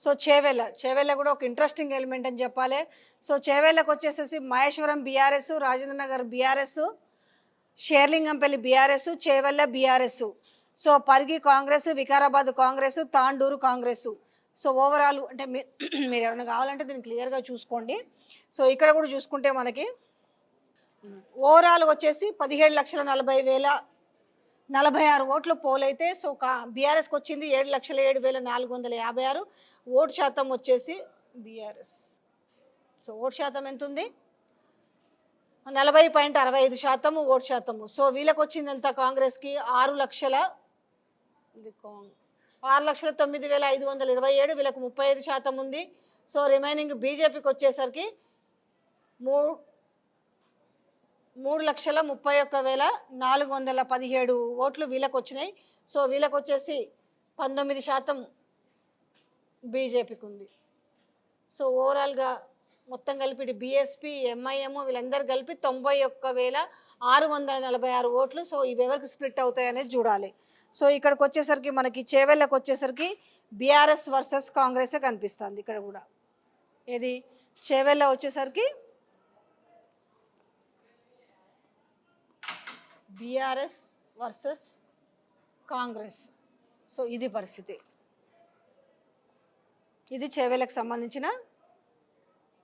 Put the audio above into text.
So Chevella కూడా ఒక interesting element అని చెప్పాలి. సో చేవెళ్ళకు వచ్చేసేసి Maheshwaram BRS, Rajendra Nagar BRS, Serilingampally BRS, Chevella BRS. So Parigi Congress, Vikarabad Congress, Tandur Congress. So overall అంటే మీరు ఎవరైనా కావాలంటే దీన్ని క్లియర్గా చూసుకోండి. సో ఇక్కడ కూడా చూసుకుంటే మనకి ఓవరాల్ వచ్చేసి 17,40,046 ఓట్లు పోలైతే సో బీఆర్ఎస్కి వచ్చింది 7,07,456. ఓటు శాతం వచ్చేసి బీఆర్ఎస్ సో ఓటు శాతం ఎంత ఉంది 40.65% ఓటు శాతము. సో వీళ్ళకి వచ్చింది ఎంత కాంగ్రెస్కి 6,09,527. వీళ్ళకి 35% ఉంది. సో రిమైనింగ్ బీజేపీకి వచ్చేసరికి 3,31,417 ఓట్లు వీళ్ళకి వచ్చినాయి. సో వీళ్ళకి వచ్చేసి 19% బీజేపీకి ఉంది. సో ఓవరాల్గా మొత్తం కలిపి బీఎస్పీ, ఎంఐఎం వీళ్ళందరూ కలిపి 91,646 ఓట్లు. సో ఇవి ఎవరికి స్ప్లిట్ అవుతాయి అనేది చూడాలి. సో ఇక్కడికి వచ్చేసరికి మనకి చేవెళ్ళకి వచ్చేసరికి బీఆర్ఎస్ వర్సెస్ కాంగ్రెసే కనిపిస్తుంది. ఇక్కడ కూడా ఏది చేవెళ్ళ వచ్చేసరికి బీఆర్ఎస్ వర్సెస్ కాంగ్రెస్. సో ఇది పరిస్థితి. ఇది చేవెళ్ళకి సంబంధించిన